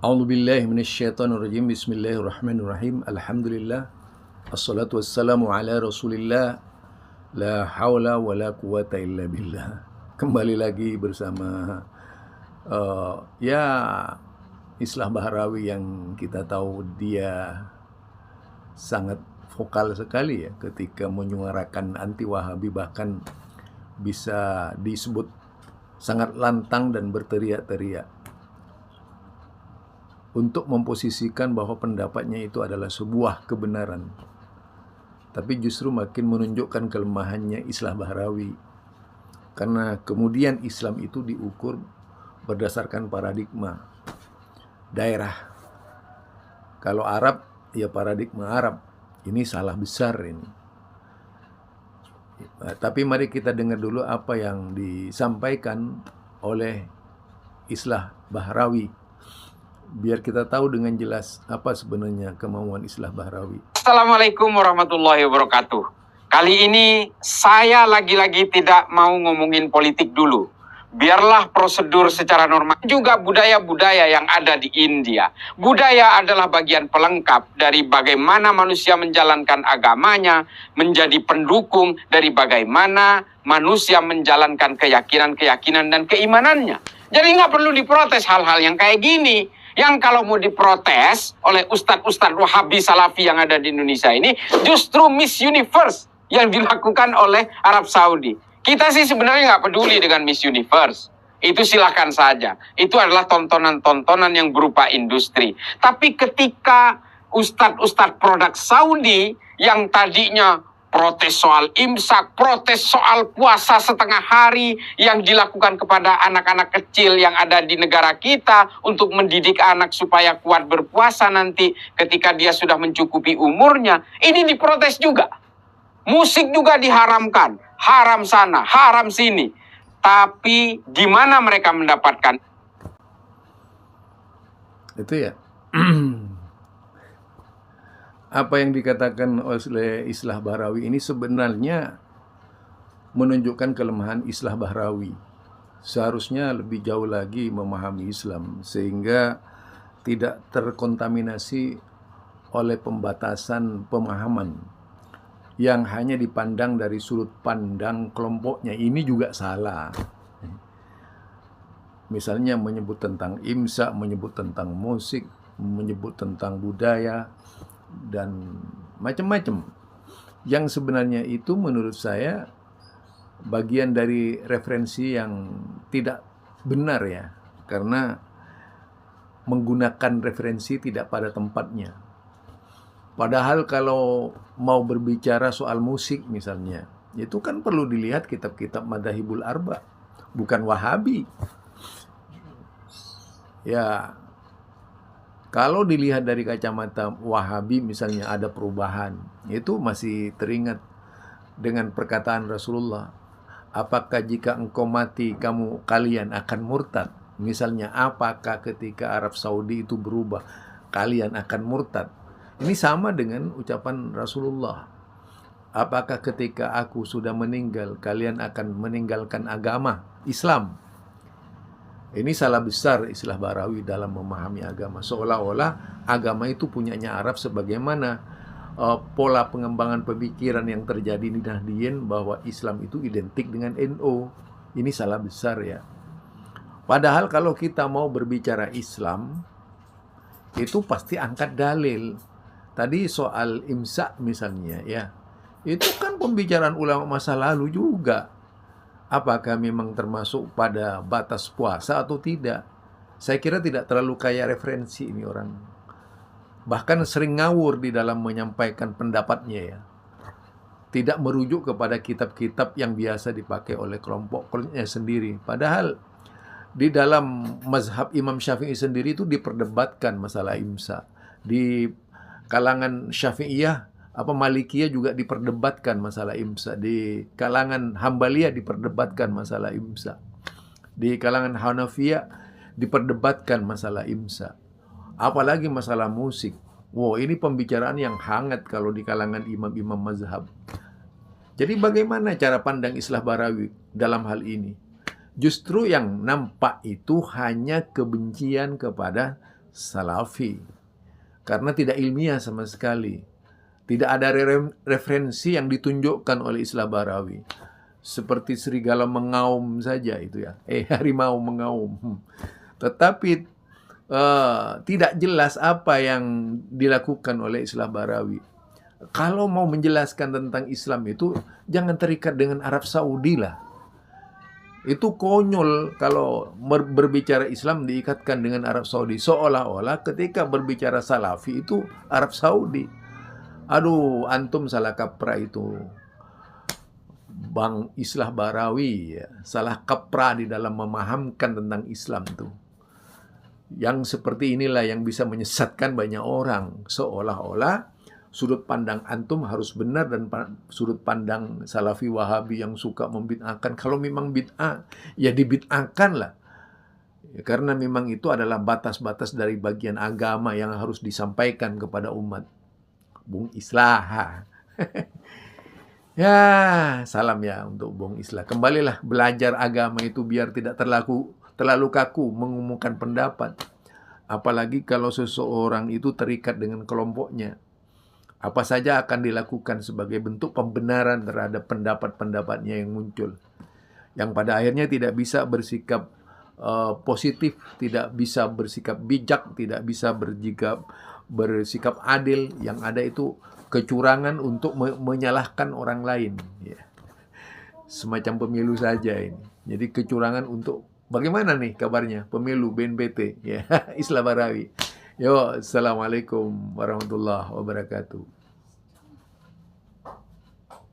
A'udzubillahi minasyaitonirrajim. Bismillahirrahmanirrahim. Alhamdulillah. Assalatu wassalamu ala Rasulillah. La haula wala quwata illa billah. Kembali lagi bersama Islah Bahrawi yang kita tahu dia sangat vokal sekali ya ketika menyuarakan anti Wahabi, bahkan bisa disebut sangat lantang dan berteriak-teriak untuk memposisikan bahwa pendapatnya itu adalah sebuah kebenaran. Tapi justru makin menunjukkan kelemahannya Islah Bahrawi. Karena kemudian Islam itu diukur berdasarkan paradigma daerah. Kalau Arab, ya paradigma Arab. Ini salah besar ini. Tapi mari kita dengar dulu apa yang disampaikan oleh Islah Bahrawi, biar kita tahu dengan jelas apa sebenarnya kemauan Islah Bahrawi. Assalamualaikum warahmatullahi wabarakatuh. Kali ini saya lagi-lagi tidak mau ngomongin politik dulu. Biarlah prosedur secara normal. Juga budaya-budaya yang ada di India. Budaya adalah bagian pelengkap dari bagaimana manusia menjalankan agamanya, menjadi pendukung dari bagaimana manusia menjalankan keyakinan-keyakinan dan keimanannya. Jadi nggak perlu diprotes hal-hal yang kayak gini. Yang kalau mau diprotes oleh ustadz-ustadz Wahabi Salafi yang ada di Indonesia ini, justru Miss Universe yang dilakukan oleh Arab Saudi. Kita sih sebenarnya nggak peduli dengan Miss Universe. Itu silakan saja. Itu adalah tontonan-tontonan yang berupa industri. Tapi ketika ustadz-ustadz produk Saudi yang tadinya protes soal imsak, protes soal puasa setengah hari yang dilakukan kepada anak-anak kecil yang ada di negara kita untuk mendidik anak supaya kuat berpuasa nanti ketika dia sudah mencukupi umurnya. Ini diprotes juga. Musik juga diharamkan. Haram sana, haram sini. Tapi di mana mereka mendapatkan? Itu ya. Apa yang dikatakan oleh Islah Bahrawi ini sebenarnya menunjukkan kelemahan Islah Bahrawi. Seharusnya lebih jauh lagi memahami Islam sehingga tidak terkontaminasi oleh pembatasan pemahaman yang hanya dipandang dari sudut pandang kelompoknya. Ini juga salah. Misalnya menyebut tentang imsak, menyebut tentang musik, menyebut tentang budaya, dan macam-macam yang sebenarnya itu menurut saya bagian dari referensi yang tidak benar ya, karena menggunakan referensi tidak pada tempatnya. Padahal kalau mau berbicara soal musik misalnya, itu kan perlu dilihat kitab-kitab Madzhabul Arba, bukan Wahabi. Ya, kalau dilihat dari kacamata Wahabi misalnya ada perubahan, itu masih teringat dengan perkataan Rasulullah. Apakah jika engkau mati kalian akan murtad? Misalnya apakah ketika Arab Saudi itu berubah kalian akan murtad? Ini sama dengan ucapan Rasulullah. Apakah ketika aku sudah meninggal kalian akan meninggalkan agama Islam? Ini salah besar Islah Bahrawi dalam memahami agama. Seolah-olah agama itu punyanya Arab, sebagaimana pola pengembangan pemikiran yang terjadi di Nahdliyin bahwa Islam itu identik dengan NU. Ini salah besar ya. Padahal kalau kita mau berbicara Islam, itu pasti angkat dalil. Tadi soal imsak misalnya ya, itu kan pembicaraan ulama masa lalu juga. Apakah memang termasuk pada batas puasa atau tidak? Saya kira tidak terlalu kaya referensi ini orang. Bahkan sering ngawur di dalam menyampaikan pendapatnya ya. Tidak merujuk kepada kitab-kitab yang biasa dipakai oleh kelompoknya sendiri. Padahal di dalam mazhab Imam Syafi'i sendiri itu diperdebatkan masalah imsak. Di kalangan Syafi'iyah, Malikiyah juga diperdebatkan masalah imsak. Di kalangan Hambaliyah diperdebatkan masalah imsak. Di kalangan Hanafiyah diperdebatkan masalah imsak. Apalagi masalah musik. Wow, ini pembicaraan yang hangat kalau di kalangan imam-imam mazhab. Jadi bagaimana cara pandang Islah Bahrawi dalam hal ini? Justru yang nampak itu hanya kebencian kepada Salafi. Karena tidak ilmiah sama sekali. Tidak ada referensi yang ditunjukkan oleh Islah Bahrawi. Seperti serigala mengaum saja itu ya. Harimau mengaum. Tetapi tidak jelas apa yang dilakukan oleh Islah Bahrawi. Kalau mau menjelaskan tentang Islam itu, jangan terikat dengan Arab Saudi lah. Itu konyol kalau berbicara Islam diikatkan dengan Arab Saudi. Seolah-olah ketika berbicara Salafi itu Arab Saudi. Aduh, antum salah kaprah itu. Bang Islah Bahrawi ya, salah kaprah di dalam memahamkan tentang Islam tuh. Yang seperti inilah yang bisa menyesatkan banyak orang. Seolah-olah sudut pandang antum harus benar dan sudut pandang Salafi Wahabi yang suka membid'ahkan. Kalau memang bid'ah, ya dibid'ahkan lah. Ya, karena memang itu adalah batas-batas dari bagian agama yang harus disampaikan kepada umat. Bung Islah. Ya, salam ya untuk Bung Islah. Kembalilah belajar agama itu biar tidak terlalu kaku mengumumkan pendapat. Apalagi kalau seseorang itu terikat dengan kelompoknya. Apa saja akan dilakukan sebagai bentuk pembenaran terhadap pendapat-pendapatnya yang muncul. Yang pada akhirnya tidak bisa bersikap positif, tidak bisa bersikap bijak, tidak bisa bersikap adil. Yang ada itu kecurangan untuk menyalahkan orang lain. Ya. Semacam pemilu saja ini. Jadi kecurangan untuk bagaimana nih kabarnya pemilu BNPT. Ya, Islah Bahrawi. Yo, assalamualaikum warahmatullahi wabarakatuh.